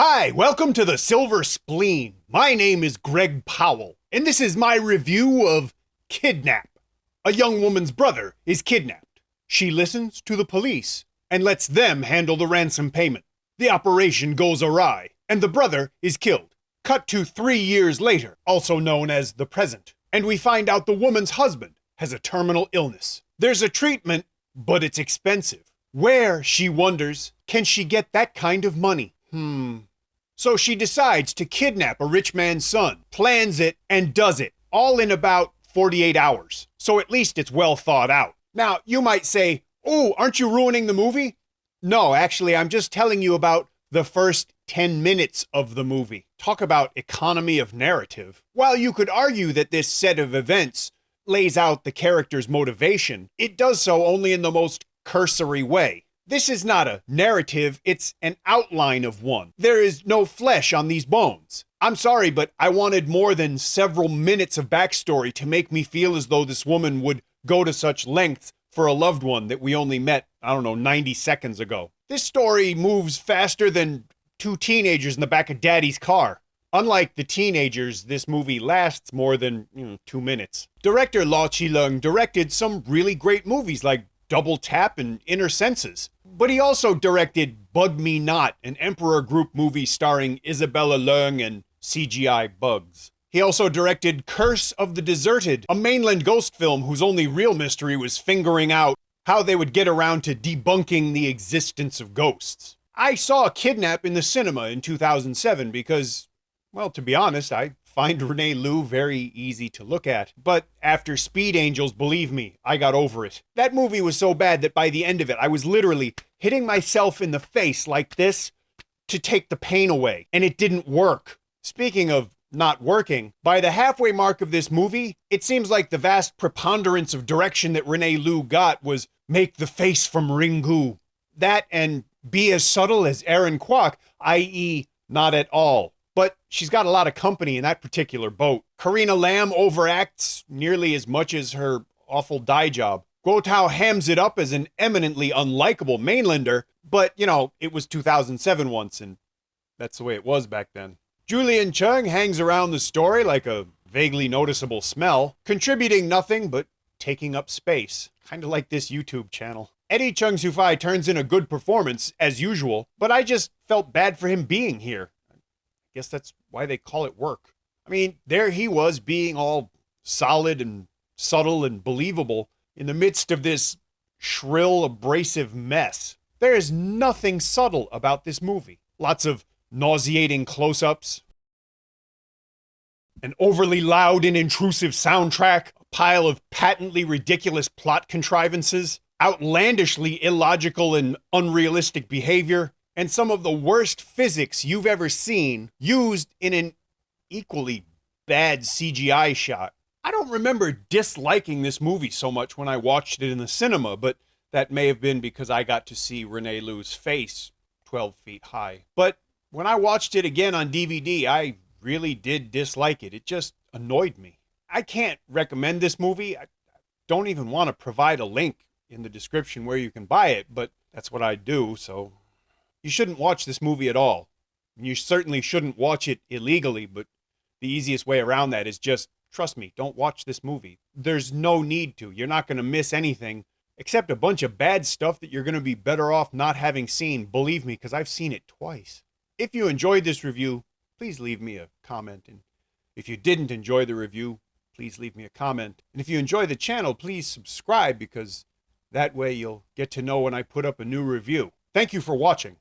Hi, welcome to the Silver Spleen. My name is Greg Powell, and this is my review of Kidnap. A young woman's brother is kidnapped. She listens to the police and lets them handle the ransom payment. The operation goes awry, and the brother is killed. Cut to 3 years later, also known as the present, and we find out the woman's husband has a terminal illness. There's a treatment, but it's expensive. Where, she wonders, can she get that kind of money? So she decides to kidnap a rich man's son, plans it, and does it, all in about 48 hours. So at least it's well thought out. Now, you might say, oh, aren't you ruining the movie? No, actually, I'm just telling you about the first 10 minutes of the movie. Talk about economy of narrative. While you could argue that this set of events lays out the character's motivation, it does so only in the most cursory way. This is not a narrative, it's an outline of one. There is no flesh on these bones. I'm sorry, but I wanted more than several minutes of backstory to make me feel as though this woman would go to such lengths for a loved one that we only met, 90 seconds ago. This story moves faster than two teenagers in the back of daddy's car. Unlike the teenagers, this movie lasts more than 2 minutes. Director Lau Chi-leung directed some really great movies like Double Tap and Inner Senses. But he also directed Bug Me Not, an Emperor Group movie starring Isabella Leung and CGI bugs. He also directed Curse of the Deserted, a mainland ghost film whose only real mystery was figuring out how they would get around to debunking the existence of ghosts. I saw Kidnap in the cinema in 2007 because, well, to be honest, I find Rene very easy to look at. But after Speed Angels, believe me, I got over it. That movie was so bad that by the end of it, I was literally hitting myself in the face like this to take the pain away, and it didn't work. Speaking of not working, by the halfway mark of this movie, it seems like the vast preponderance of direction that Rene Liu got was make the face from Ringu. That and be as subtle as Aaron Kwok, i.e. not at all. But she's got a lot of company in that particular boat. Karena Lamb overacts nearly as much as her awful dye job. Guo Tao hams it up as an eminently unlikable mainlander, but, it was 2007 once, and that's the way it was back then. Julian Chung hangs around the story like a vaguely noticeable smell, contributing nothing but taking up space, kind of like this YouTube channel. Eddie Chung Soo-fai turns in a good performance, as usual, but I just felt bad for him being here. Guess that's why they call it work. I mean, there he was being all solid and subtle and believable in the midst of this shrill, abrasive mess. There is nothing subtle about this movie. Lots of nauseating close-ups, an overly loud and intrusive soundtrack, a pile of patently ridiculous plot contrivances, outlandishly illogical and unrealistic behavior, and some of the worst physics you've ever seen used in an equally bad CGI shot. I don't remember disliking this movie so much when I watched it in the cinema, but that may have been because I got to see Rene Liu's face 12 feet high. But when I watched it again on DVD, I really did dislike it. It just annoyed me. I can't recommend this movie. I don't even want to provide a link in the description where you can buy it, but that's what I do, so you shouldn't watch this movie at all. You certainly shouldn't watch it illegally, but the easiest way around that is just, trust me, don't watch this movie. There's no need to. You're not going to miss anything except a bunch of bad stuff that you're going to be better off not having seen. Believe me, because I've seen it twice. If you enjoyed this review, please leave me a comment. And if you didn't enjoy the review, please leave me a comment. And if you enjoy the channel, please subscribe, because that way you'll get to know when I put up a new review. Thank you for watching.